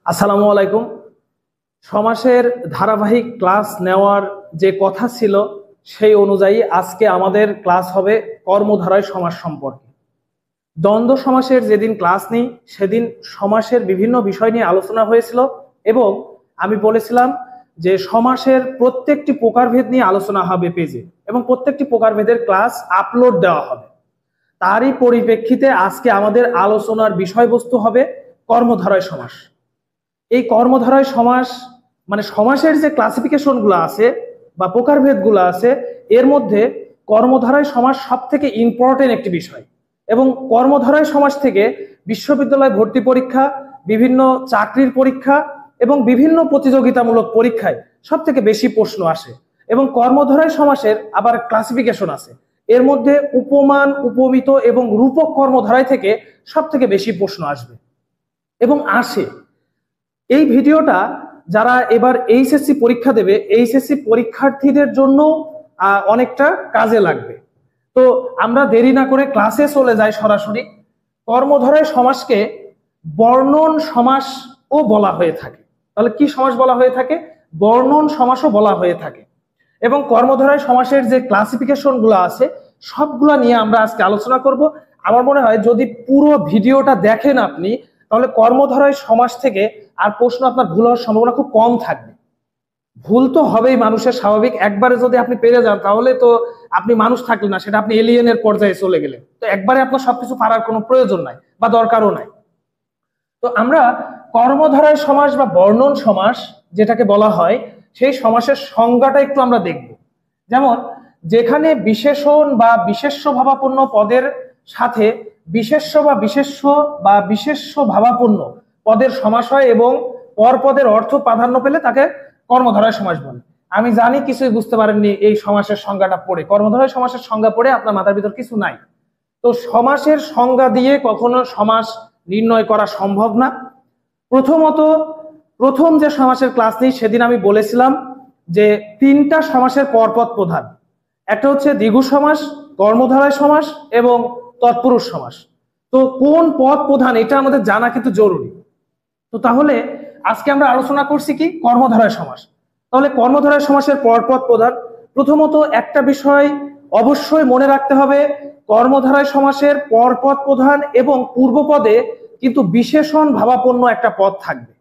আসসালামু আলাইকুম। সমাসের ধারাবাহিক ক্লাস নেওয়ার যে কথা ছিল সেই অনুযায়ী আজকে আমাদের ক্লাস হবে কর্মধারয় সমাস সম্পর্কে। দ্বন্দ্ব সমাসের যেদিন ক্লাস নিই সেদিন সমাসের বিভিন্ন বিষয় নিয়ে আলোচনা হয়েছিল এবং আমি বলেছিলাম যে সমাসের প্রত্যেকটি প্রকারভেদ নিয়ে আলোচনা হবে পেজে এবং প্রত্যেকটি প্রকারভেদের ক্লাস আপলোড দেওয়া হবে। তারই পরিপ্রেক্ষিতে আজকে আমাদের আলোচনার বিষয়বস্তু হবে কর্মধারয় সমাস। এই কর্মধারয় সমাস মানে সমাসের যে ক্লাসিফিকেশন গুলো আছে বা প্রকারভেদ গুলো আছে এর মধ্যে কর্মধারয় সমাস সব থেকে ইম্পর্টেন্ট একটি বিষয় এবং কর্মধারয় সমাস থেকে বিশ্ববিদ্যালয় ভর্তি পরীক্ষা, বিভিন্ন চাকরির পরীক্ষা এবং বিভিন্ন প্রতিযোগিতামূলক পরীক্ষায় সব থেকে বেশি প্রশ্ন আসে এবং কর্মধারয় সমাসের আবার ক্লাসিফিকেশন আছে। এর মধ্যে উপমান, উপমিত এবং রূপক কর্মধারয় থেকে সব থেকে বেশি প্রশ্ন আসবে এবং আসে। এই ভিডিওটা যারা এবার এইচএসসি পরীক্ষা দেবে এইচএসসি পরীক্ষার্থীদের জন্য অনেকটা কাজে লাগবে। তো আমরা দেরি না করে ক্লাসে চলে যাই সরাসরি। কর্মধারয় সমাসকে বর্ণন সমাসও বলা হয়ে থাকে। তাহলে কি সমাস বলা হয়ে থাকে? বর্ণন সমাসও বলা হয়ে থাকে। এবং কর্মধারয় সমাসের যে ক্লাসিফিকেশন গুলো আছে সবগুলা নিয়ে আমরা আজকে আলোচনা করব। আমার মনে হয় যদি পুরো ভিডিওটা দেখেন আপনি তাহলে কর্মধারয় সমাস থেকে আর প্রশ্ন আপনার ভুল হওয়ার সম্ভাবনা খুব কম থাকবে। ভুল তো হবেই, মানুষের স্বাভাবিক। একবারে যদি আপনি পেরে যান তাহলে তো আপনি মানুষ থাকলেন না, সেটা আপনি এলিয়েনের পর্যায়ে চলে গেলেন। তো একবারে আপনার সবকিছু পারার কোনো প্রয়োজন নাই বা দরকারও নাই। তো আমরা কর্মধারয় সমাস বা বর্ণন সমাস যেটাকে বলা হয় সেই সমাসের সংজ্ঞাটা একটু আমরা দেখব। যেমন যেখানে বিশেষণ বা বিশেষ্য ভাবাপন্ন পদের সাথে বিশেষ্য বা বিশেষ্য ভাবাপন্ন পদের সমাস হয় এবং পরপদের অর্থ প্রাধান্য পেলে তাকে কর্মধারয় সমাস বলে। আমি জানি কিছুই বুঝতে পারেননি এই সমাসের সংজ্ঞাটা পড়ে। কর্মধারয় সমাসের সংজ্ঞা পড়ে আপনার মাথার ভিতর কিছু নাই। তো সমাসের সংজ্ঞা দিয়ে কখনো সমাস নির্ণয় করা সম্ভব না। প্রথম যে সমাসের ক্লাস নেই সেদিন আমি বলেছিলাম যে তিনটা সমাসের পরপদ প্রধান। একটা হচ্ছে দ্বিগু সমাস, কর্মধারয় সমাস এবং তৎপুরুষ সমাস। তো কোন পদ প্রধান এটা আমাদের জানা কিন্তু জরুরি। তো তাহলে আজকে আমরা আলোচনা করছি কি? কর্মধারয় সমাস। তাহলে কর্মধারয় সমাসের পরপদ প্রধান। প্রথমত একটা বিষয় অবশ্যই মনে রাখতে হবে, কর্মধারয় সমাসের পরপদ প্রধান এবং পূর্বপদে কিন্তু বিশেষণ ভাবাপন্ন একটা পদ থাকবে।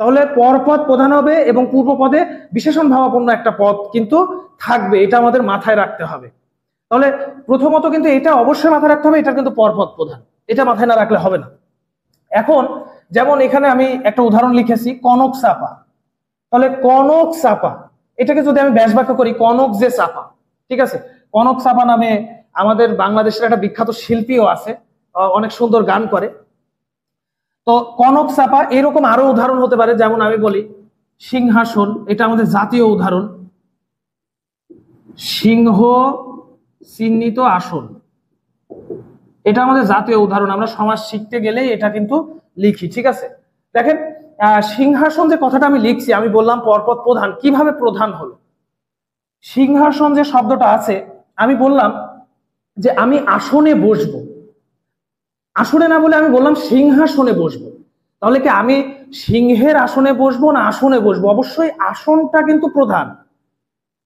তাহলে পরপদ প্রধান হবে এবং পূর্বপদে বিশেষণ ভাবাপন্ন একটা পদ কিন্তু থাকবে, এটা আমাদের মাথায় রাখতে হবে। তাহলে প্রথমত কিন্তু এটা অবশ্যই মাথায় রাখতে হবে, এটা কিন্তু পরপদ প্রধান, এটা মাথায় না রাখলে হবে না। এখন যেমন এখানে আমি একটা উদাহরণ লিখেছি কনক চাপা। তাহলে কনক চাপা এটাকে যদি আমি ব্যাস বাক্য করি, কনক যে চাপা, ঠিক আছে? কনক চাপা নামে আমাদের বাংলাদেশের একটা বিখ্যাত শিল্পীও আছে, অনেক সুন্দর গান করে। তো কনক চাপা এরকম আরো উদাহরণ হতে পারে। যেমন আমি বলি সিংহাসন, এটা আমাদের জাতীয় উদাহরণ। সিংহ চিহ্নিত আসন, এটা আমাদের জাতীয় উদাহরণ। আমরা সমাজ শিখতে গেলেই এটা কিন্তু লিখি, ঠিক আছে? দেখেন সিংহাসন যে কথাটা আমি লিখছি, আমি বললাম পরপদ প্রধান। কিভাবে প্রধান হলো? সিংহাসন যে শব্দটা আছে, আমি বললাম যে আমি আসনে বসবো, আসনে না বলে আমি বললাম সিংহাসনে বসবো। তাহলে কি আমি সিংহের আসনে বসবো না আসনে বসবো? অবশ্যই আসনটা কিন্তু প্রধান,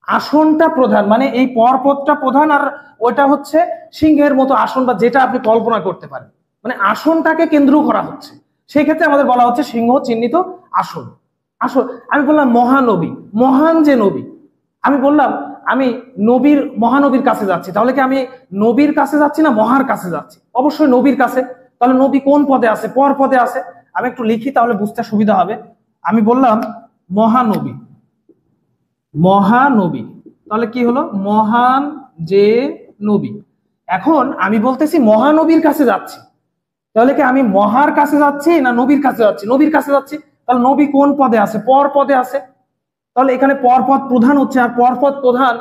আসনটা প্রধান, মানে এই পরপদটা প্রধান আর ওটা হচ্ছে সিংহের মতো আসন বা যেটা আপনি কল্পনা করতে পারেন, মানে আসনটাকে কেন্দ্র করা হচ্ছে। সেই ক্ষেত্রে আমাদের বলা হচ্ছে সিংহ চিহ্নিত আসন। আসন আমি বললাম মহানবী, মহান যে নবী, আমি বললাম আমি মহানবীর কাছে যাচ্ছি। তাহলে কি আমি নবীর কাছে যাচ্ছি না মহার কাছে যাচ্ছি? অবশ্যই নবীর কাছে। তাহলে নবী কোন পদে আছে? পর পদে আছে। আমি একটু লিখি তাহলে বুঝতে সুবিধা হবে। আমি বললাম মহানবী, মহানবী, তাহলে কি হলো? মহান যে নবী। এখন আমি বলতেছি মহানবীর কাছে যাচ্ছি, তাহলে কি আমি মহার কাছে যাচ্ছি না নবীর কাছে যাচ্ছি? নবীর কাছে যাচ্ছি। তাহলে নবী কোন পদে আছে? পর পদে আছে। তাহলে এখানে পরপদ প্রধান হচ্ছে। আর পরপদ প্রধান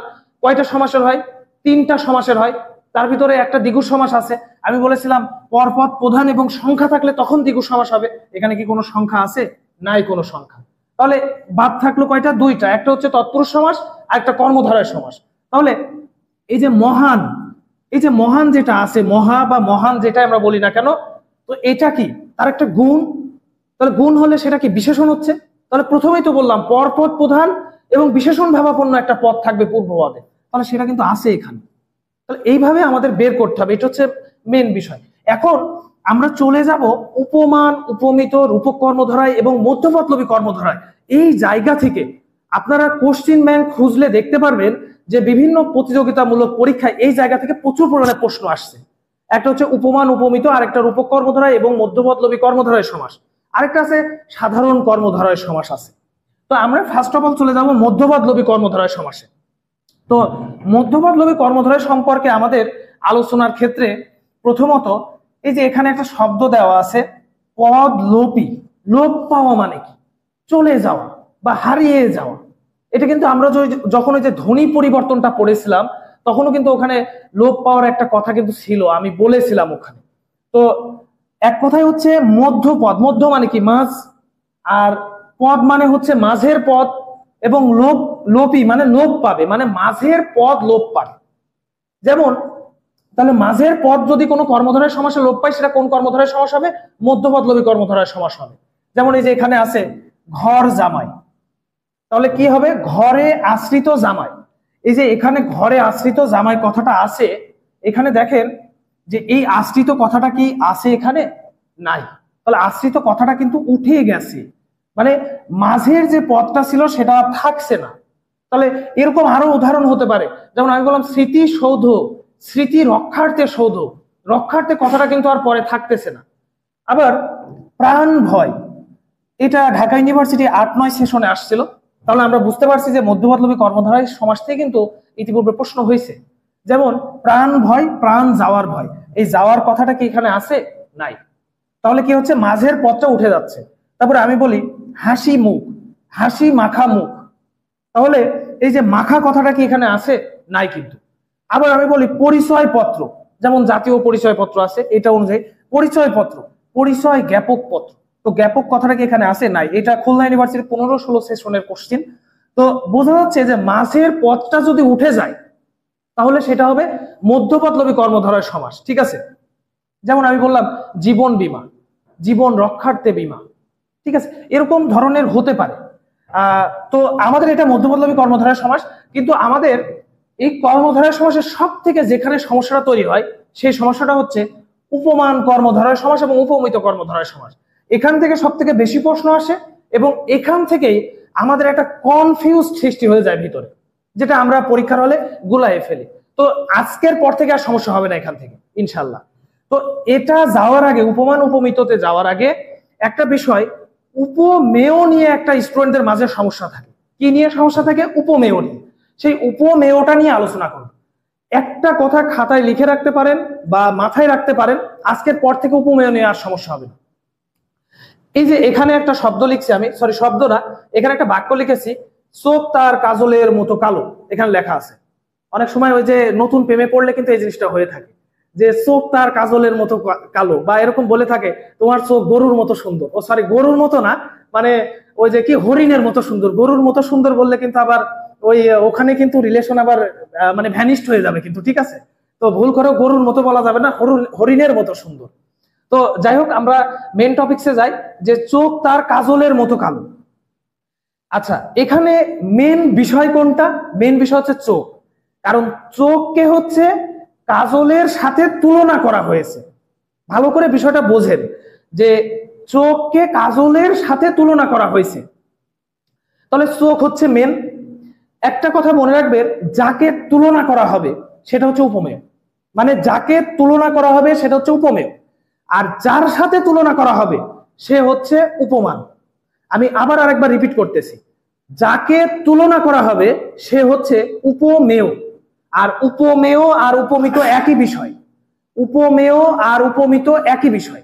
কয়টা সমাসের হয়? তিনটা সমাসের হয়। তার ভিতরে একটা দ্বিগু সমাস আছে। আমি বলেছিলাম পরপদ প্রধান এবং সংখ্যা থাকলে তখন দ্বিগু সমাস হবে। এখানে কি কোনো সংখ্যা আছে? নাই কোনো সংখ্যা। তাহলে বাদ থাকলো কয়টা? দুইটা। একটা হচ্ছে তৎপুরুষ সমাস আর একটা কর্মধারয় সমাস। তাহলে এই যে মহান, এই যে মহান যেটা আছে, মহা বা মহান যেটা আমরা বলি না কেন, তো এটা কি? তার একটা গুণ, তাহলে গুণ হলে সেটা কি বিশেষণ হচ্ছে? তাহলে প্রথমেই তো বললাম পরপদ প্রধান এবং বিশেষণ ভাবাপন্ন একটা পদ থাকবে পূর্বপদে, তাহলে সেটা কিন্তু আছে এখানে। তাহলে এইভাবে আমাদের বের করতে হবে, এটা হচ্ছে মেন বিষয়। এখন আমরা চলে যাব উপমান, উপমিত, রূপক কর্মধারায় এবং মধ্যপদলোপী কর্মধারায়। এই জায়গা থেকে আপনারা কোশ্চিন ব্যাংক খুঁজলে দেখতে পারবেন যে বিভিন্ন প্রতিযোগিতামূলক পরীক্ষায় এই জায়গা থেকে প্রচুর পরিমাণে প্রশ্ন আসছে। একটা হচ্ছে উপমান, উপমিত, আরেকটা রূপক কর্মধারায় এবং মধ্যপদলোপী কর্মধারায় সমাস, আরেকটা আছে সাধারণ কর্মধারায় সমাস আছে। তো আমরা ফার্স্ট অফ অল চলে যাব মধ্যপদলোপী কর্মধারায় সমাসে। তো মধ্যপদলোপী কর্মধারায় সম্পর্কে আমাদের আলোচনার ক্ষেত্রে প্রথমত এই যে এখানে একটা শব্দ দেওয়া আছে পদলোপী। লোপ পাওয়া মানে কি? চলে যাওয়া বা হারিয়ে যাওয়া। এটা কিন্তু আমরা যখন ওই যে ধ্বনি পরিবর্তনটা পড়েছিলাম তখনও কিন্তু ওখানে লোপ পাওয়ার একটা কথা কিন্তু ছিল, আমি বলেছিলাম ওখানে। তো এক কথায় হচ্ছে মধ্যপদ, মধ্য মানে কি? মাঝ, আর পদ মানে হচ্ছে মাঝের পদ, এবং লোপী মানে লোপ পাবে, মানে মাঝের পদ লোপ পাবে। যেমন তাহলে মাঝের পদ যদি কোনো কর্মধারয় সমাসে লোপ পায় সেটা কোন কর্মধারয় সমাস হবে? মধ্যপদলোপী কর্মধারয় সমাস হবে। যেমন এই যে এখানে আছে ঘর জামাই, তাহলে কি হবে? ঘরে আশ্রিত জামাই। এই যে এখানে ঘরে আশ্রিত জামাই কথাটা আছে, এখানে দেখেন যে এই আশ্রিত কথাটা কি আছে? এখানে নাই। তাহলে আশ্রিত কথাটা কিন্তু উঠে গেছে, মানে মাঝের যে পদটা ছিল সেটা থাকছে না। তাহলে এরকম আরো উদাহরণ হতে পারে, যেমন আমি বললাম স্মৃতিসৌধ, স্মৃতি রক্ষার্থে সৌধ, রক্ষার্থে কথাটা কিন্তু আর পরে থাকতেছে না। আবার প্রাণ ভয়, এটা ঢাকা ইউনিভার্সিটি 8-9 সেশনে আসছিল। তাহলে আমরা বুঝতে পারছি যে মধ্যপদলোপী কর্মধারয় সমাস থেকে কিন্তু ইতিপূর্বে প্রশ্ন হয়েছে। যেমন প্রাণ ভয়, প্রাণ যাওয়ার ভয়, এই যাওয়ার কথাটা কি এখানে আছে? নাই। তাহলে কি হচ্ছে? মাঝের পদটা উঠে যাচ্ছে। তারপরে আমি বলি হাসি মুখ, হাসি মাখা মুখ, তাহলে এই যে মাখা কথাটা কি এখানে আছে? নাই কিন্তু। আবার আমি বলি পরিচয় পত্র, যেমন জাতীয় পরিচয় পত্র আছে, এটা অনুযায়ী পরিচয় পত্র, পরিচয় জ্ঞাপক পত্র, তো জ্ঞাপক কথাটা কি এখানে আছে? নাই। এটা খুলনা ইউনিভার্সিটির 15-16 সেশনের কোশ্চিন। তো বোঝা যাচ্ছে যে মাঝের পদটা যদি উঠে যায় তাহলে সেটা হবে মধ্যপদলোপী কর্মধারয় সমাস, ঠিক আছে? যেমন আমি বললাম জীবন বীমা, জীবন রক্ষার্থে বীমা, ঠিক আছে? এরকম ধরনের হতে পারে। তো আমাদের এটা মধ্যপদলোপী কর্মধারয় সমাস, কিন্তু আমাদের এই কর্মধারয় সমাসের সব থেকে যেখানে সমস্যাটা তৈরি হয় সেই সমস্যাটা হচ্ছে উপমান কর্মধারয় সমাস এবং উপমিত কর্মধারয় সমাস। এখান থেকে সব থেকে বেশি প্রশ্ন আসে এবং এখান থেকেই আমাদের একটা কনফিউজ সৃষ্টি হয়ে যায় ভিতরে, যেটা আমরা পরীক্ষার হলে গুলায়ে ফেলি। তো আজকের পর থেকে আর সমস্যা হবে না এখান থেকে ইনশাল্লাহ। তো এটা যাওয়ার আগে, উপমান উপমিততে যাওয়ার আগে একটা বিষয়, উপমেয় নিয়ে একটা স্টুডেন্টদের মাঝে সমস্যা থাকে। কি নিয়ে সমস্যা থাকে? উপমেয় নিয়ে। সেই উপমেয়টা নিয়ে আলোচনা করব। একটা কথা খাতায় লিখে রাখতে পারেন বা মাথায় রাখতে পারেন, আজকের পর থেকে উপমেয় নিয়ে আর সমস্যা হবে না। এই যে এখানে একটা শব্দ লিখছি আমি, সরি শব্দ না, এখানে একটা বাক্য লিখেছি, চোখ তার কাজলের মতো কালো, এখানে লেখা আছে। অনেক সময় ওই যে নতুন প্রেমে পড়লে কিন্তু এই জিনিসটা হয়ে থাকে, যে চোখ তার কাজলের মতো কালো, বা এরকম বলে থাকে তোমার চোখ গরুর মতো সুন্দর। ও সরি, গরুর মতো না, মানে ওই যে কি হরিণের মতো সুন্দর। গরুর মতো সুন্দর বললে কিন্তু আবার ওই ওখানে কিন্তু রিলেশন আবার মানে ভ্যানিস্ট হয়ে যাবে কিন্তু, ঠিক আছে? তো ভুল করে গরুর মতো বলা যাবে না, হরিণের মতো সুন্দর। তো যাই হোক, আমরা মেন টপিকসে যাই, যে চোখ তার কাজলের মতো কালো। আচ্ছা, এখানে মেন বিষয় কোনটা? মেন বিষয় হচ্ছে চোখ, কারণ চোখকে হচ্ছে কাজলের সাথে তুলনা করা হয়েছে। ভালো করে বিষয়টা বোঝেন যে চোখকে কাজলের সাথে তুলনা করা হয়েছে, তাহলে চোখ হচ্ছে মেন। একটা কথা মনে রাখবেন, যাকে তুলনা করা হবে সেটা হচ্ছে উপমেয়, মানে যাকে তুলনা করা হবে সেটা হচ্ছে উপমেয়, আর যার সাথে তুলনা করা হবে সে হচ্ছে উপমান। আমি আবার আরেকবার রিপিট করতেছি, যাকে তুলনা করা হবে সে হচ্ছে উপমেয়, আর উপমেয় আর উপমিত একই বিষয়। উপমেয় আর উপমিত একই বিষয়।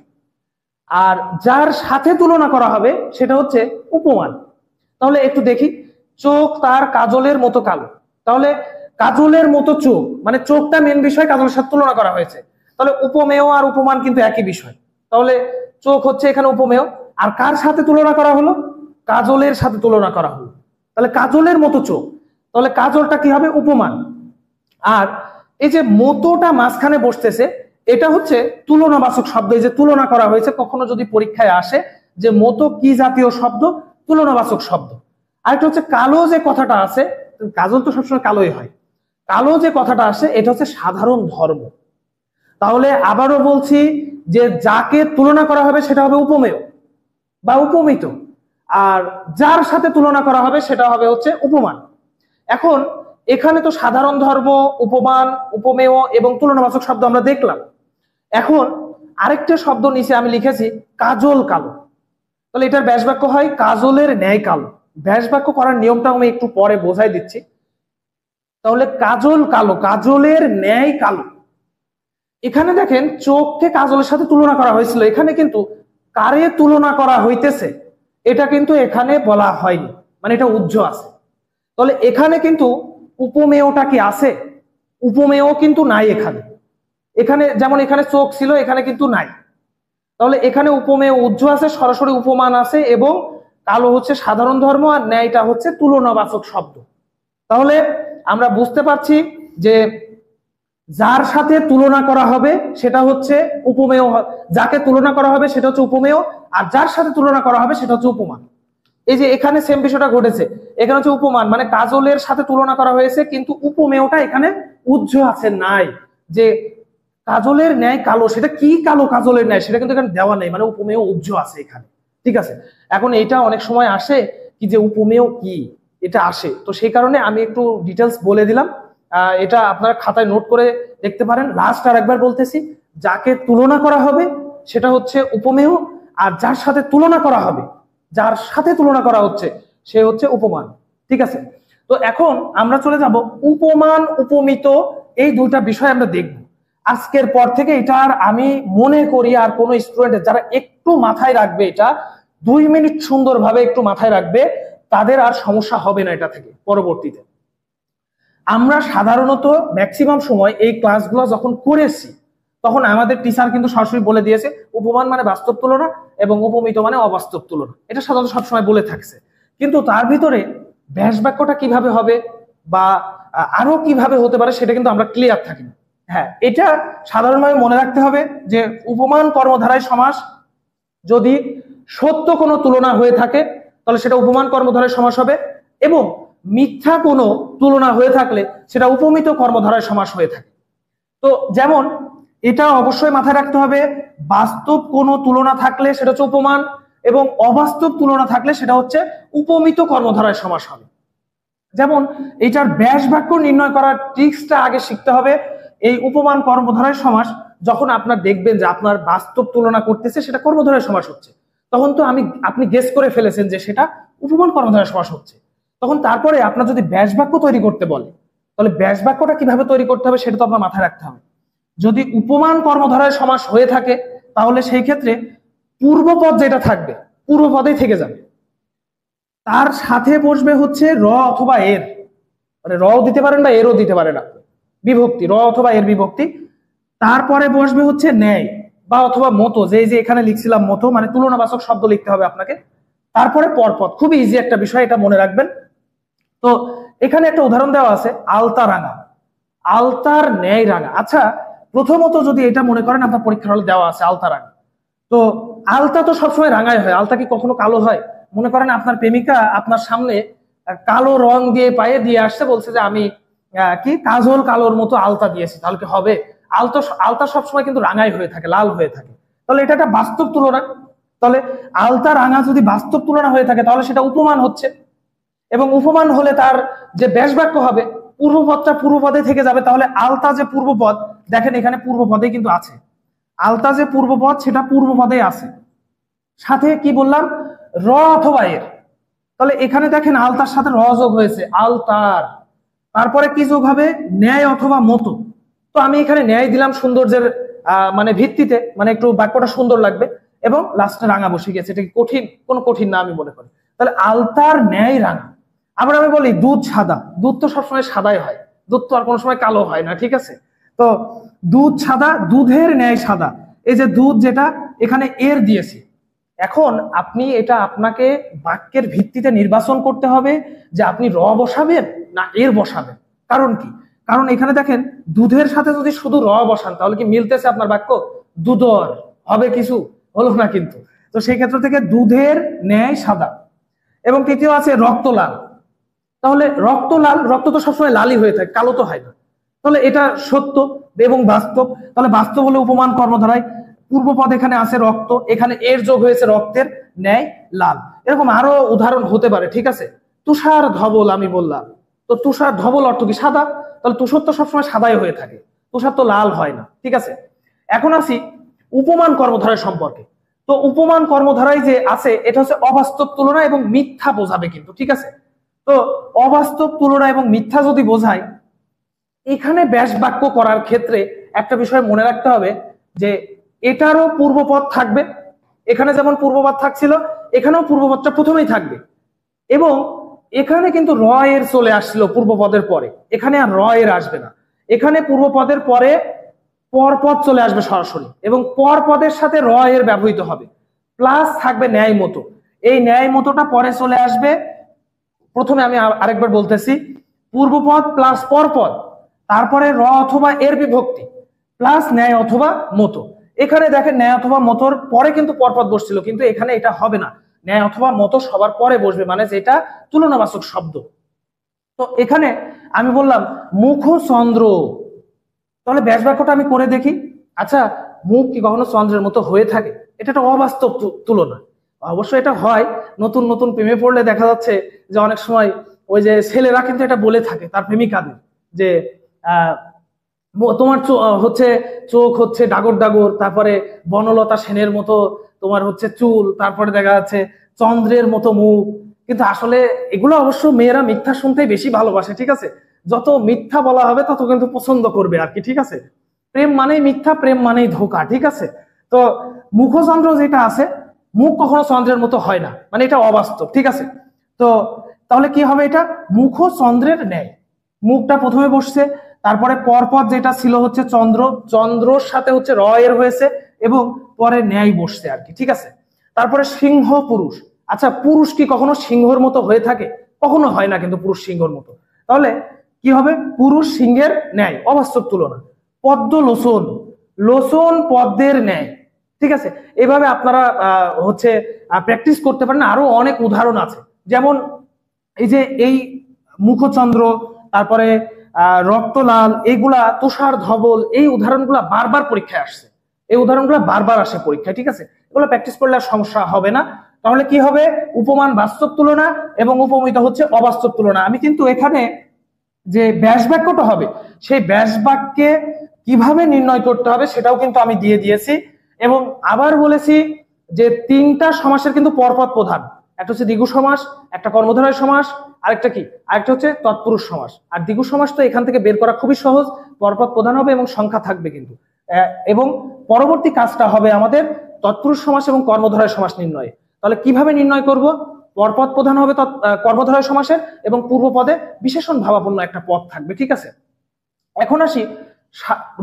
আর যার সাথে তুলনা করা হবে সেটা হচ্ছে উপমান। তাহলে একটু দেখি, চোখ তার কাজলের মতো কালো, তাহলে কাজলের মতো চোখ মানে চোখটা মেন বিষয়, কাজলের সাথে তুলনা করা হয়েছে। তাহলে উপমেয় আর উপমান কিন্তু একই বিষয়, তাহলে চোখ হচ্ছে এখানে উপমেয়। আর কার সাথে তুলনা করা হলো? কাজলের সাথে তুলনা করা হলো, তাহলে কাজলের মতো চোখ, তাহলে কাজলটা কি হবে? উপমান। আর এই যে মতোটা মাঝখানে বসতেছে, এটা হচ্ছে তুলনাবাচক শব্দ। এই যে তুলনা করা হয়েছে, কখনো যদি পরীক্ষায় আসে যে মতো কি জাতীয় শব্দ, তুলনাবাচক শব্দ। আরেকটা হচ্ছে কালো যে কথাটা আছে, কাজল তো সবসময় কালোই হয়, কালো যে কথাটা আসে এটা হচ্ছে সাধারণ ধর্ম। তাহলে আবারও বলছি যে যাকে তুলনা করা হবে সেটা হবে উপমেয় বা উপমিত, আর যার সাথে তুলনা করা হবে সেটা হবে হচ্ছে উপমান। এখন এখানে তো সাধারণ ধর্ম, উপমান, উপমেয় এবং তুলনাবাচক শব্দ আমরা দেখলাম। এখন আরেকটা শব্দ নিচে আমি লিখেছি কাজল কালো। তাহলে এটার ব্যাস বাক্য হয় কাজলের ন্যায় কালো। ব্যাস বাক্য করার নিয়মটা আমি একটু পরে বোঝাই দিচ্ছি। তাহলে কাজল কালো, কাজলের ন্যায় কালো। এখানে দেখেন চোখকে কাজলের সাথে তুলনা করা হয়েছিল, এখানে কিন্তু কারে তুলনা করা হইতেছে এটা কিন্তু এখানে বলা হয়নি, মানে এটা উজ্জ্ব আছে। তাহলে এখানে কিন্তু উপমেয়টা কি আছে? উপমেয় কিন্তু নাই এখানে। এখানে যেমন এখানে চোখ ছিল, এখানে কিন্তু নাই। তাহলে এখানে উপমেয় উজ্জ্ব আছে, সরাসরি উপমান আছে, এবং কালো হচ্ছে সাধারণ ধর্ম, আর ন্যায়টা হচ্ছে তুলনাবাচক শব্দ। তাহলে আমরা বুঝতে পারছি যে যার সাথে তুলনা করা হবে সেটা হচ্ছে উপমেয়, যাকে তুলনা করা হবে সেটা হচ্ছে উপমেয়, আর যার সাথে তুলনা করা হবে সেটা হচ্ছে উপমান। এই যে এখানে সেম বিষয়টা ঘটেছে, এখানে হচ্ছে উপমান মানে কাজলের সাথে তুলনা করা হয়েছে, কিন্তু উপমেয়টা এখানে উজ্জ্ব আছে, নাই। যে কাজলের ন্যায় কালো, সেটা কি কালো কাজলের ন্যায় সেটা কিন্তু এখানে দেওয়া নেই, মানে উপমেয় উজ্জ্ব আছে এখানে। ঠিক আছে, এখন এইটা অনেক সময় আসে কি যে উপমেয় কি, এটা আসে, তো সেই কারণে আমি একটু ডিটেলস বলে দিলাম। এটা আপনারা খাতায় নোট করে দেখতে পারেন। লাস্ট আর একবার বলতেছি, যাকে তুলনা করা হবে সেটা হচ্ছে উপমেয়, আর যার সাথে তুলনা করা হবে, যার সাথে তুলনা করা হচ্ছে সে হচ্ছে উপমান। ঠিক আছে, তো এখন আমরা চলে যাব উপমান উপমিত, এই দুইটা বিষয় আমরা দেখব আজকের পর থেকে। এটা আর আমি মনে করি আর কোন স্টুডেন্ট যারা একটু মাথায় রাখবে, এটা 2 মিনিট সুন্দরভাবে একটু মাথায় রাখবে, তাদের আর সমস্যা হবে না এটা থেকে পরবর্তীতে। আমরা সাধারণত ম্যাক্সিমাম সময় এই ক্লাসগুলো যখন করেছি তখন আমাদের টিচার কিন্তু সরাসরি বলে দিয়েছে উপমান মানে বাস্তব তুলনা এবং উপমিত মানে অবাস্তব তুলনা, এটা সাধারণত সবসময় বলে থাকছে। কিন্তু তার ভিতরে ব্যাস বাক্যটা কিভাবে হবে বা আরো কিভাবে হতে পারে সেটা কিন্তু আমরা ক্লিয়ার থাকি না। হ্যাঁ, এটা সাধারণভাবে মনে রাখতে হবে যে উপমান কর্মধারায় সমাস যদি সত্য কোনো তুলনা হয়ে থাকে তাহলে সেটা উপমান কর্মধারায় সমাস হবে, এবং মিথ্যা কোনো তুলনা হয়ে থাকলে সেটা উপমিত কর্মধারায় সমাস হয়ে থাকে। তো যেমন এটা অবশ্যই মাথায় রাখতে হবে, বাস্তব কোনো তুলনা থাকলে সেটা হচ্ছে উপমান, এবং অবাস্তব তুলনা থাকলে সেটা হচ্ছে উপমিত কর্মধারায় সমাস হবে। যেমন এটার ব্যাস বাক্য নির্ণয় করার ট্রিক্সটা আগে শিখতে হবে। এই উপমান কর্মধারায় সমাস যখন আপনার দেখবেন যে আপনার বাস্তব তুলনা করতেছে সেটা কর্মধারায় সমাস হচ্ছে, তখন তো আপনি গেস করে ফেলেছেন যে সেটা উপমান কর্মধারায় সমাস হচ্ছে। তখন তারপরে আপনার যদি ব্যাস বাক্য তৈরি করতে বলে তাহলে ব্যাস বাক্যটা কিভাবে তৈরি করতে হবে সেটা তো আপনার মাথায় রাখতে হবে। যদি উপমান কর্মধারায় সমাস হয়ে থাকে তাহলে সেই ক্ষেত্রে পূর্বপদ যেটা থাকবে পূর্বপদেই থেকে যাবে, তার সাথে বসবে হচ্ছে র অথবা এর, মানে রও দিতে পারেন বা এরও দিতে পারেন আপনি, বিভক্তি র অথবা এর বিভক্তি। তারপরে বসবে হচ্ছে ন্যায় বা অথবা মতো, যে এখানে লিখছিলাম মতো, মানে তুলনাবাচক শব্দ লিখতে হবে আপনাকে। তারপরে পরপদ, খুবই ইজি একটা বিষয়, এটা মনে রাখবেন। তো এখানে একটা উদাহরণ দেওয়া আছে, আলতা রাঙা, আলতার ন্যায় রাঙা। আচ্ছা, প্রথমত যদি এটা মনে করেন আপনার পরীক্ষার হলে দেওয়া আছে আলতা রাঙা, তো আলতা তো সবসময় রাঙাই হয়, আলতা কি কখনো কালো হয়? মনে করেন আপনার প্রেমিকা আপনার সামনে কালো রং দিয়ে পায়ে দিয়ে আসছে, বলছে যে আমি কি কাজল কালোর মতো আলতা দিয়েছি, তাহলে কি হবে? আলতা সবসময় কিন্তু রাঙাই হয়ে থাকে, লাল হয়ে থাকে। তাহলে এটা একটা বাস্তব তুলনা। তাহলে আলতা রাঙা যদি বাস্তব তুলনা হয়ে থাকে তাহলে সেটা উপমান হচ্ছে, এবং উপমান হলে তার যে ব্যাস বাক্য হবে পূর্বপদটা পূর্বপদে থেকে যাবে। তাহলে আলতা যে পূর্বপদ, দেখেন এখানে পূর্বপদে কিন্তু আছে, আলতা যে পূর্বপদ সেটা পূর্বপদে আছে, সাথে কি বললাম র অথবা এর। তাহলে এখানে দেখেন আলতার সাথে র যোগ হয়েছে, আলতার। তারপরে কি যোগ হবে? ন্যায় অথবা মতো। তো আমি এখানে ন্যায় দিলাম সৌন্দর্যের মানে ভিত্তিতে, মানে একটু বাক্যটা সুন্দর লাগবে, এবং লাস্টে রাঙা বসে গেছে, এটা কি কঠিন? কোনো কঠিন না আমি মনে করি। তাহলে আলতার ন্যায় রাঙা। আবার আমি বলি দুধ সাদা, দুধ তো সবসময় সাদাই হয়, দুধ তো আর কোনো সময় কালো হয় না, ঠিক আছে? তো দুধ সাদা, দুধের ন্যায় সাদা, এই যে দুধ যেটা এখানে এর দিয়েছি। এখন আপনি এটা আপনাকে বাক্যের ভিত্তিতে নির্বাচন করতে হবে যে আপনি র বসাবেন না এর বসাবেন। কারণ কি? কারণ এখানে দেখেন দুধের সাথে যদি শুধু র বসান তাহলে কি মিলতেছে আপনার বাক্য? দুধর হবে কিছু, হলো না কিন্তু। তো সেই ক্ষেত্র থেকে দুধের ন্যায় সাদা। এবং তৃতীয় আছে রক্ত লাল। তাহলে রক্ত লাল, রক্ত তো সবসময় লালই হয়ে থাকে, কালো তো হয় না। তাহলে এটা সত্য এবং বাস্তব। তাহলে বাস্তব হলে উপমান কর্মধারায় পূর্বপদ এখানে আছে রক্ত, এখানে এর যোগ হয়েছে রক্তের ন্যায় লাল। এরকম আরো উদাহরণ হতে পারে, ঠিক আছে। তুষার ধবল আমি বললাম, তো তুষার ধবল অর্থ কি? সাদা। তাহলে তুষার তো সবসময় সাদাই হয়ে থাকে, তুষার তো লাল হয় না, ঠিক আছে। এখন আসি উপমান কর্মধারয় সম্পর্কে। তো উপমান কর্মধারায় যে আছে এটা হচ্ছে অবাস্তব তুলনা এবং মিথ্যা বোঝাবে কিন্তু, ঠিক আছে। তো অবাস্তব তুলনা এবং মিথ্যা যদি বোঝায়, এখানে ব্যাস বাক্য করার ক্ষেত্রে একটা বিষয় মনে রাখতে হবে যে এটারও পূর্বপদ থাকবে। এখানে যেমন পূর্বপদ থাকছিল, এখানেও পূর্বপদটা প্রথমেই থাকবে। এবং এখানে কিন্তু র এর চলে আসছিল পূর্বপদের পরে, এখানে আর র এর আসবে না। এখানে পূর্বপদের পরে পরপদ চলে আসবে সরাসরি, এবং পরপদের সাথে র এর ব্যবহৃত হবে, প্লাস থাকবে ন্যায় মতো। এই ন্যায় মতোটা পরে চলে আসবে। প্রথমে আমি আরেকবার বলতেছি, পূর্বপদ প্লাস পরপদ, তারপরে র অথবা এর বিভক্তি, প্লাস ন্যায় অথবা মতো। এখানে দেখেন ন্যায় অথবা মতোর পরে কিন্তু পরপদ বসছিল, কিন্তু এখানে এটা হবে না, ন্যায় অথবা মতো সবার পরে বসবে, মানে যেটা তুলনাবাচক শব্দ। তো এখানে আমি বললাম মুখচন্দ্র, তাহলে ব্যাস বাক্যটা আমি করে দেখি। আচ্ছা, মুখ কি কখনো চন্দ্রের মতো হয়ে থাকে? এটা একটা অবাস্তব তুলনা। অবশ্যই এটা হয়, নতুন নতুন প্রেমে পড়লে দেখা যাচ্ছে যে অনেক সময় ওই যে ছেলেরা কিন্তু এটা বলে থাকে তার প্রেমিকাদের যে তোমার হচ্ছে চোখ হচ্ছে ডাগর ডাগর, তারপরে বনলতা সেনের মতো তোমার হচ্ছে চুল, তারপরে দেখা যাচ্ছে চন্দ্রের মতো মুখ। কিন্তু আসলে এগুলো অবশ্য মেয়েরা মিথ্যা শুনতেই বেশি ভালোবাসে, ঠিক আছে। যত মিথ্যা বলা হবে তত কিন্তু পছন্দ করবে আর কি, ঠিক আছে। প্রেম মানেই মিথ্যা, প্রেম মানেই ধোঁকা, ঠিক আছে। তো মুখচন্দ্র যেটা আছে, মুখ কখনো চন্দ্রের মতো হয় না, মানে এটা অবাস্তব, ঠিক আছে। তো তাহলে কি হবে? এটা মুখচন্দ্রের ন্যায়। মুখটা প্রথমে বসছে, তারপরে পরপদ যেটা ছিল হচ্ছে চন্দ্র, চন্দ্রর সাথে হচ্ছে র এর হয়েছে, এবং পরে ন্যায় বসছে আর কি, ঠিক আছে। তারপরে সিংহ পুরুষ। আচ্ছা, পুরুষ কি কখনো সিংহর মতো হয়ে থাকে? কখনো হয় না কিন্তু পুরুষ সিংহর মতো। তাহলে কি হবে? পুরুষ সিংহের ন্যায়, অবাস্তব তুলনা। পদ্ম লোচন, লোচন পদ্মের ন্যায়, ঠিক আছে। এভাবে আপনারা হচ্ছে প্র্যাকটিস করতে পারেন। আরো অনেক উদাহরণ আছে, যেমন এই যে এই মুখচন্দ্র, তারপরে রক্তলাল, এইগুলা তুষার ধবল, এই উদাহরণগুলা বারবার পরীক্ষায় আসছে, এই উদাহরণগুলো বারবার আসে পরীক্ষায়, ঠিক আছে। এগুলো প্র্যাকটিস করলে আর সমস্যা হবে না। তাহলে কি হবে? উপমান বাস্তব তুলনা এবং উপমিত হচ্ছে অবাস্তব তুলনা। আমি কিন্তু এখানে যে ব্যাস বাক্যটা হবে, সেই ব্যাস বাক্যে কিভাবে নির্ণয় করতে হবে সেটাও কিন্তু আমি দিয়ে দিয়েছি। এবং আবার বলেছি যে তিনটা সমাসের কিন্তু পরপদ প্রধান, একটা হচ্ছে দ্বিগু সমাস, একটা কর্মধারয় সমাস, আরেকটা কি, আরেকটা হচ্ছে তৎপুরুষ সমাস। আর দ্বিগু সমাস তো এখান থেকে বের করা খুবই সহজ, পরপদ প্রধান হবে এবং সংখ্যা থাকবে কিন্তু। এবং পরবর্তী কাজটা হবে আমাদের তৎপুরুষ সমাস এবং কর্মধারয় সমাস নির্ণয়। তাহলে কিভাবে নির্ণয় করব? পরপদ প্রধান হবে কর্মধারয় সমাসের, এবং পূর্ব পদে বিশেষণ ভাবাপন্ন একটা পদ থাকবে, ঠিক আছে। এখন আসি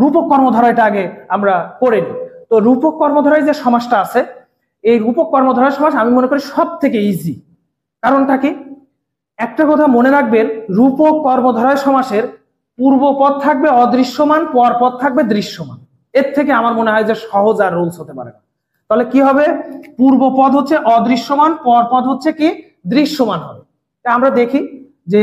রূপক কর্মধারয়টা আগে আমরা করে নিই। তো রূপক কর্মধারয় যে সমাসটা আছে, এই রূপক কর্মধারয় সমাস আমি মনে করি সব থেকে ইজি। কারণটা কি? একটা কথা মনে রাখবেন, রূপক কর্মধারয় সমাসের পূর্বপদ থাকবে অদৃশ্যমান, পরপদ থাকবে দৃশ্যমান। এর থেকে আমার মনে হয় যে সহজ আর রুলস হতে পারে না। তাহলে কি হবে? পূর্বপদ হচ্ছে অদৃশ্যমান, পরপদ হচ্ছে কি দৃশ্যমান হবে। আমরা দেখি যে,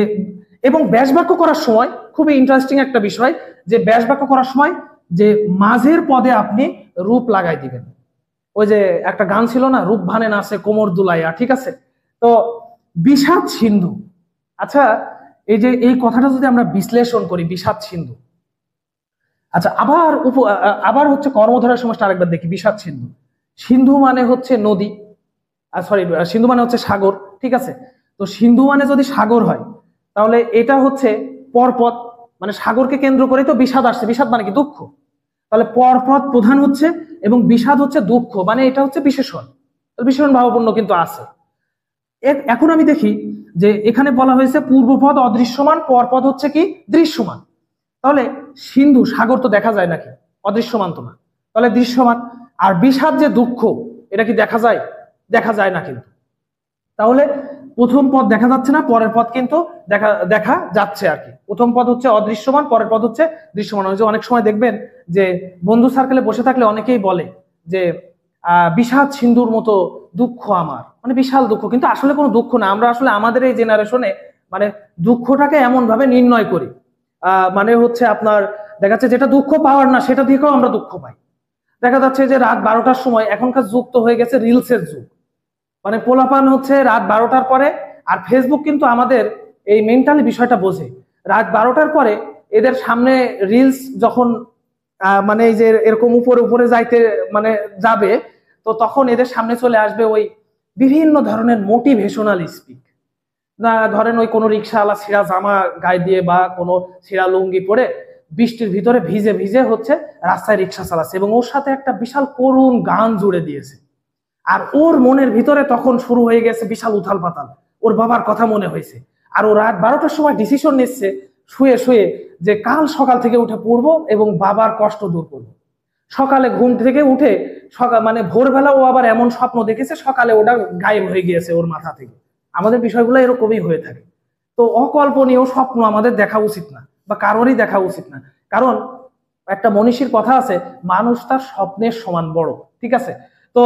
এবং ব্যাস বাক্য করার সময় খুবই ইন্টারেস্টিং একটা বিষয়, যে ব্যাস বাক্য করার সময় যে মাঝের পদে আপনি রূপ লাগাই দিবেন। ওই যে একটা গান ছিল না, রূপ ভানে নাচে কোমর দুলাইয়া, ঠিক আছে। তো বিষাদ সিন্ধু, আচ্ছা এই যে এই কথাটা যদি আমরা বিশ্লেষণ করি, বিষাদ সিন্ধু, আচ্ছা আবার হচ্ছে কর্মধারয় সমাসটা আরেকবার দেখি। বিষাদ সিন্ধু, সিন্ধু মানে হচ্ছে নদী, সরি সিন্ধু মানে হচ্ছে সাগর, ঠিক আছে। তো সিন্ধু মানে যদি সাগর হয়, তাহলে এটা হচ্ছে পরপদ, মানে সাগরকে কেন্দ্র করে তো বিষাদ আসছে, বিষাদ মানে কি দুঃখ। তাহলে পরপদ প্রধান হচ্ছে এবং বিষাদ হচ্ছে দুঃখ, মানে এটা হচ্ছে বিশেষণ, বিশেষণ ভাবাপন্ন কিন্তু আছে। এখন আমি দেখি যে এখানে বলা হয়েছে পূর্বপদ অদৃশ্যমান, পরপদ হচ্ছে কি দৃশ্যমান। তাহলে সিন্ধু, সাগর তো দেখা যায় নাকি? অদৃশ্যমান তো না, তাহলে দৃশ্যমান। আর বিষাদ যে দুঃখ, এটা কি দেখা যায়? দেখা যায় না কিন্তু। তাহলে প্রথম পদ দেখা যাচ্ছে না, পরের পদ কিন্তু দেখা যাচ্ছে আর কি। প্রথম পদ হচ্ছে অদৃশ্যমান, পরের পদ হচ্ছে দৃশ্যমান। অনেক সময় দেখবেন যে বন্ধু সার্কেলে বসে থাকলে অনেকেই বলে যে বিষাদ সিন্ধুর মতো দুঃখ আমার, মানে বিশাল দুঃখ, কিন্তু আসলে কোনো দুঃখ না। আমরা আসলে আমাদের এই জেনারেশনে মানে দুঃখটাকে এমন ভাবে নির্ণয় করি, মানে হচ্ছে আপনার দেখা যাচ্ছে যেটা দুঃখ পাওয়ার না সেটা দিকেও আমরা দুঃখ পাই। দেখা যাচ্ছে যে রাত 12টার সময় এখনকার যুগ তো হয়ে গেছে রিলসের যুগ, মানে পোলাপান হচ্ছে রাত 12টার পরে, আর ফেসবুক কিন্তু আমাদের এই মেন্টালি বিষয়টা বোঝে। রাত 12টার পরে এদের সামনে রিলস যখন মানে এই যে এরকম উপরে উপরে যাইতে মানে যাবে, তো তখন এদের সামনে চলে আসবে ওই বিভিন্ন ধরনের মোটিভেশনাল স্পিক। না ধরেন ওই কোনো রিক্সাওয়ালা ছিঁড়া জামা গায়ে দিয়ে বা কোনো ছিঁড়া লুঙ্গি পরে বৃষ্টির ভিতরে ভিজে ভিজে হচ্ছে রাস্তায় রিক্সা চালাচ্ছে, এবং ওর সাথে একটা বিশাল করুণ গান জুড়ে দিয়েছে। আর ওর মনের ভিতরে তখন শুরু হয়ে গেছে বিশাল উথাল পাতাল, ওর বাবার কথা মনে হয়েছে। আর ও রাত 12টার সময় ডিসিশন নিচ্ছে শুয়ে শুয়ে যে কাল সকাল থেকে উঠে পড়বো এবং বাবার কষ্ট দূর করবো। সকালে ঘুম থেকে উঠে সকাল মানে ভোরবেলা ও আবার এমন স্বপ্ন দেখেছে সকালে ওটা গায়েব হয়ে গিয়েছে ওর মাথা থেকে। আমাদের বিষয়গুলো এরকমই হয়ে থাকে। তো অকল্পনীয় স্বপ্ন আমাদের দেখা উচিত না, বা কারোরই দেখা উচিত না। কারণ একটা মনীষীর কথা আছে, মানুষ তার স্বপ্নের সমান বড়। ঠিক আছে, তো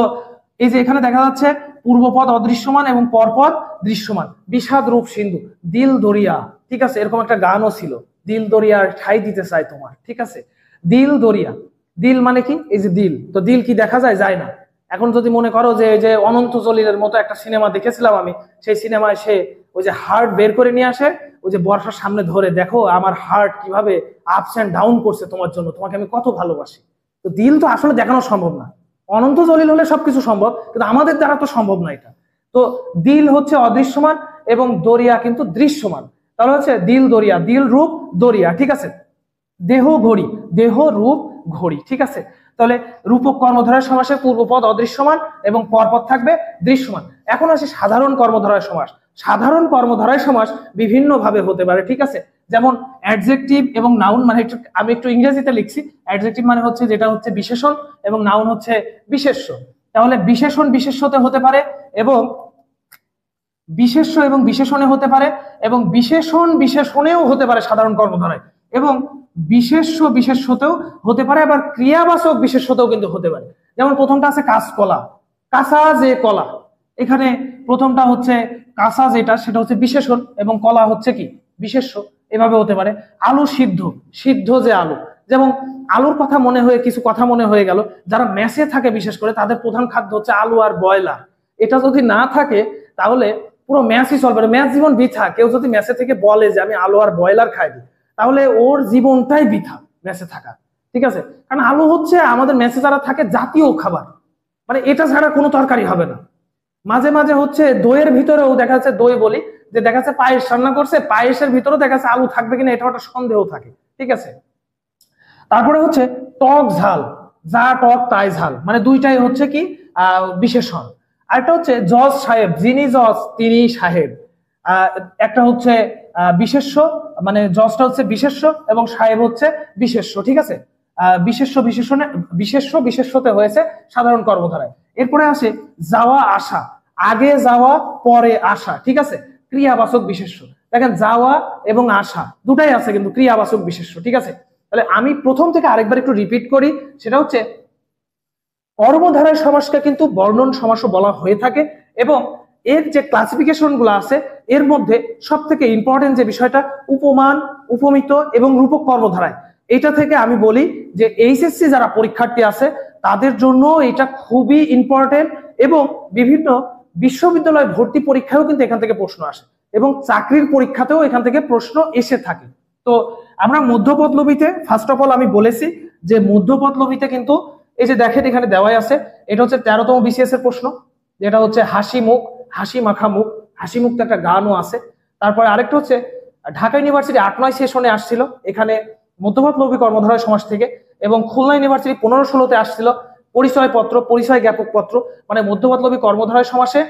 এই যে এখানে দেখা যাচ্ছে পূর্বপদ অদৃশ্যমান এবং পরপদ দৃশ্যমান, বিষাদ রূপ সিন্ধু দিল দরিয়া। ঠিক আছে, এরকম একটা গানও ছিল, দিল দরিয়ার ঠাই দিতে চাই তোমার। ঠিক আছে, দিল দরিয়া, দিল মানে কি? এই যে দিল, তো দিল কি দেখা যায়? যায় না। এখন যদি মনে করো যে এই যে অনন্ত জলিলের মতো একটা সিনেমা দেখেছিলাম আমি, সেই সিনেমায় সে ওই যে হার্ট বের করে নিয়ে আসে, ওই যে বর্ষার সামনে ধরে, দেখো আমার হার্ট কিভাবে আপস এন্ড ডাউন করছে তোমার জন্য, তোমাকে আমি কত ভালোবাসি। তো দিল তো আসলে দেখানো সম্ভব না। অনন্ত জলিল হলে সবকিছু সম্ভব, কিন্তু আমাদের দ্বারা তো সম্ভব না এটা। তো দিল হচ্ছে অদৃশ্যমান এবং দরিয়া কিন্তু দৃশ্যমান। তাহলে হচ্ছে দিল দরিয়া, দিল রূপ দরিয়া। ঠিক আছে, দেহ ঘড়ি, দেহ রূপ ঘড়ি। ঠিক আছে, তাহলে রূপক কর্মধারয় সমাসে পূর্বপদ অদৃশ্যমান এবং পরপদ থাকবে দৃশ্যমান। এখন আসি সাধারণ কর্মধারয় সমাস। সাধারণ কর্মধারয় সমাস বিভিন্ন ভাবে হতে পারে। ঠিক আছে, যেমন অ্যাডজেক্টিভ এবং নাউন, মানে আমি একটু ইংরেজিতে লিখছি। অ্যাডজেক্টিভ মানে হচ্ছে যেটা হচ্ছে বিশেষণ, এবং নাউন হচ্ছে বিশেষ্য। তাহলে বিশেষণ বিশেষ্যতে হতে পারে, এবং বিশেষ্য এবং বিশেষণে হতে পারে, এবং বিশেষণ বিশেষণেও হতে পারে সাধারণ কর্মধারয়, এবং বিশেষ্য বিশেষ্যতেও হতে পারে, আবার ক্রিয়াবাচক বিশেষ্যতেও কিন্তু হতে পারে। যেমন প্রথমটা আছে কাঁচকলা, কাঁচা যে কলা, এখানে প্রথমটা হচ্ছে কাঁচা যেটা সেটা হচ্ছে বিশেষণ, এবং কলা হচ্ছে কি বিশেষ্য। এভাবে হতে পারে। আলু সিদ্ধ, সিদ্ধ যে আলু, যেমন আলুর কথা মনে হয়ে কিছু কথা মনে হয়ে গেল, যারা মেসে থাকে বিশেষ করে তাদের প্রধান খাদ্য হচ্ছে আলু আর ব্রয়লার। এটা যদি না থাকে তাহলে পুরো ম্যাচই চলবে না, ম্যাচ জীবন বৃথা। কেউ যদি মেসে থেকে বলে যে আমি আলু আর ব্রয়লার খাই, তাহলে ওর জীবনটাই বৃথা মেসে থাকা। ঠিক আছে, কারণ আলু হচ্ছে আমাদের মেসে যারা থাকে জাতীয় খাবার, মানে এটা ছাড়া কোনো তরকারি হবে না। মাঝে মাঝে হচ্ছে দইয়ের ভিতরেও দেখা যাচ্ছে, দই বলি যে দেখা যাচ্ছে পায়েস রান্না করছে, পায়েসের ভিতরেও দেখা যাচ্ছে আলু থাকবে কিনা এটা একটা সন্দেহ থাকে। ঠিক আছে, তারপরে হচ্ছে টক ঝাল, যা টক তাই ঝাল, মানে দুইটাই হচ্ছে কি বিশেষণ। আরেকটা হচ্ছে জজ সাহেব, যিনি জজ তিনি সাহেব। একটা হচ্ছে বিশেষ্য, মানে জজটা হচ্ছে বিশেষ্য এবং সাহেব হচ্ছে বিশেষ্য। ঠিক আছে, বিশেষ্য বিশেষণে, বিশেষ্য বিশেষ্যতে হয়েছে সাধারণ কর্মধারায়। এরপরে আসে যাওয়া আসা, আগে যাওয়া পরে আসা। ঠিক আছে, ক্রিয়াবাচক বিশেষ্য। দেখেন যাওয়া এবং আসা দুটাই আছে কিন্তু ক্রিয়াবাচক বিশেষ্য। ঠিক আছে, তাহলে আমি প্রথম থেকে আরেকবার একটু রিপিট করি, সেটা হচ্ছে কর্মধারয় সমাসকে কিন্তু বর্ণন সমাসও বলা হয়ে থাকে, এবং এর যে ক্লাসিফিকেশন গুলো আছে এর মধ্যে সব থেকে ইম্পর্টেন্ট যে বিষয়টা উপমান, উপমিত এবং রূপক কর্মধারায়। এটা থেকে আমি বলি যে এইচএসসি যারা পরীক্ষার্থী আছে তাদের জন্য এটা খুবই ইম্পর্টেন্ট, এবং বিভিন্ন বিশ্ববিদ্যালয় ভর্তি পরীক্ষায়ও কিন্তু এখান থেকে প্রশ্ন আসে, এবং চাকরির পরীক্ষাতেও এখান থেকে প্রশ্ন এসে থাকে। তো আমরা মধ্যপদলোপীতে ফার্স্ট অফ অল আমি বলেছি যে মধ্যপদলোপীতে কিন্তু এই যে দেখেন এখানে দেওয়াই আছে, এটা হচ্ছে 13তম বিসিএস এর প্রশ্ন, যেটা হচ্ছে হাসি মুখ, হাসি মাখা মুখ। হাসি মুখ তো একটা গানও আছে। তারপরে আরেকটা হচ্ছে ঢাকা ইউনিভার্সিটি 8-9 সেশনে আসছিল এখানে মধ্যপদলোপী কর্মধারয় সমাস থেকে, এবং খুলনা ইউনিভার্সিটি 15-16তে আসছিল পরিচয় পত্র, পরিচয় জ্ঞাপক পত্র। মানে মধ্যপদলোপী কর্মধারয় সমাসে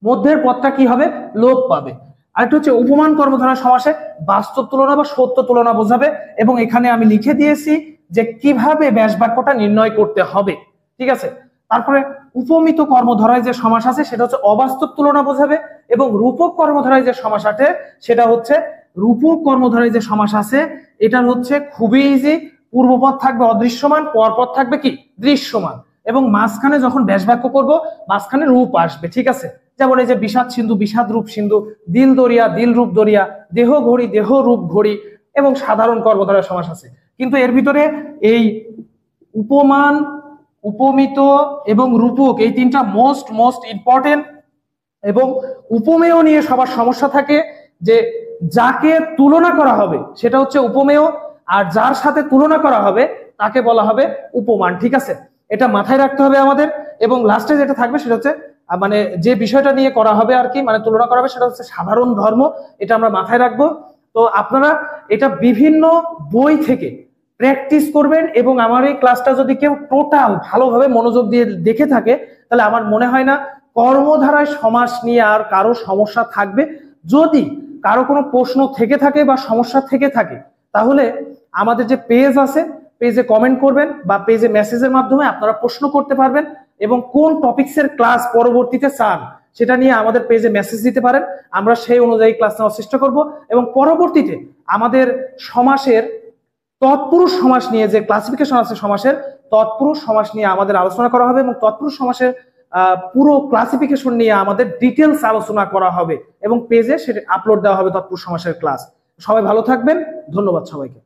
মধ্যের পদটা কি হবে? লোপ পাবে। আরেকটা হচ্ছে উপমান কর্মধারয় সমাসে বাস্তব তুলনা বা সত্য তুলনা বোঝাবে, এবং এখানে আমি লিখে দিয়েছি যে কিভাবে ব্যাস বাক্যটা নির্ণয় করতে হবে। ঠিক আছে, তারপরে উপমিত কর্মধারয় যে সমাস আছে সেটা হচ্ছে অবাস্তব তুলনা বোঝাবে, এবং রূপক কর্মধারয় যে সমাস আছে সেটা হচ্ছে রূপক কর্মধারয় যে সমাস আছে এটার হচ্ছে খুবই ইজি। পূর্বপদ থাকবে অদৃশ্যমান, পরপদ থাকবে কি দৃশ্যমান, এবং মাঝখানে যখন ব্যাস বাক্য করব মাঝখানে রূপ আসবে, ঠিক আছে? যেমন এই যে বিষাদ সিন্ধু বিষাদ রূপ সিন্ধু, দিল দরিয়া দিল রূপ দরিয়া, দেহ ঘড়ি দেহ রূপ ঘড়ি, এবং সাধারণ কর্মধারয় সমাস আছে। কিন্তু এর ভিতরে এই উপমান, উপমিত এবং রূপক এই তিনটা মোস্ট ইম্পর্টেন্ট। এবং উপমেয় নিয়ে সবার সমস্যা থাকে যে যাকে তুলনা করা হবে সেটা হচ্ছে উপমেয়, আর যার সাথে তুলনা করা হবে তাকে বলা হবে উপমান, ঠিক আছে? এটা মাথায় রাখতে হবে আমাদের। এবং লাস্টে যেটা থাকবে সেটা হচ্ছে মানে যে বিষয়টা নিয়ে করা হবে আর কি, মানে তুলনা করা হবে সেটা হচ্ছে সাধারণ ধর্ম, এটা আমরা মাথায় রাখবো। তো আপনারা এটা বিভিন্ন বই থেকে প্র্যাকটিস করবেন, এবং আমার এই ক্লাসটা যদি কেউ টোটাল ভালোভাবে মনোযোগ দিয়ে দেখে থাকে তাহলে আমার মনে হয় না কর্মধারায় সমাস নিয়ে আর কারো সমস্যা থাকবে। যদি কারো কোনো প্রশ্ন থেকে থাকে বা সমস্যা থেকে থাকে তাহলে আমাদের যে পেজ আছে পেজে কমেন্ট করবেন বা পেজে মেসেজের মাধ্যমে আপনারা প্রশ্ন করতে পারবেন, এবং কোন টপিকসের ক্লাস পরবর্তীতে চান সেটা নিয়ে আমাদের পেজে মেসেজ দিতে পারেন, আমরা সেই অনুযায়ী ক্লাস নেওয়ার চেষ্টা করব। এবং পরবর্তীতে আমাদের সমাসের তৎপুরুষ সমাস নিয়ে যে ক্লাসিফিকেশন আছে সমাসের, তৎপুরুষ সমাস নিয়ে আমাদের আলোচনা করা হবে, এবং তৎপুরুষ সমাসের পুরো ক্লাসিফিকেশন নিয়ে আমাদের ডিটেলস আলোচনা করা হবে এবং পেজে সেটা আপলোড দেওয়া হবে তৎপুরুষ সমাসের ক্লাস। সবাই ভালো থাকবেন, ধন্যবাদ সবাইকে।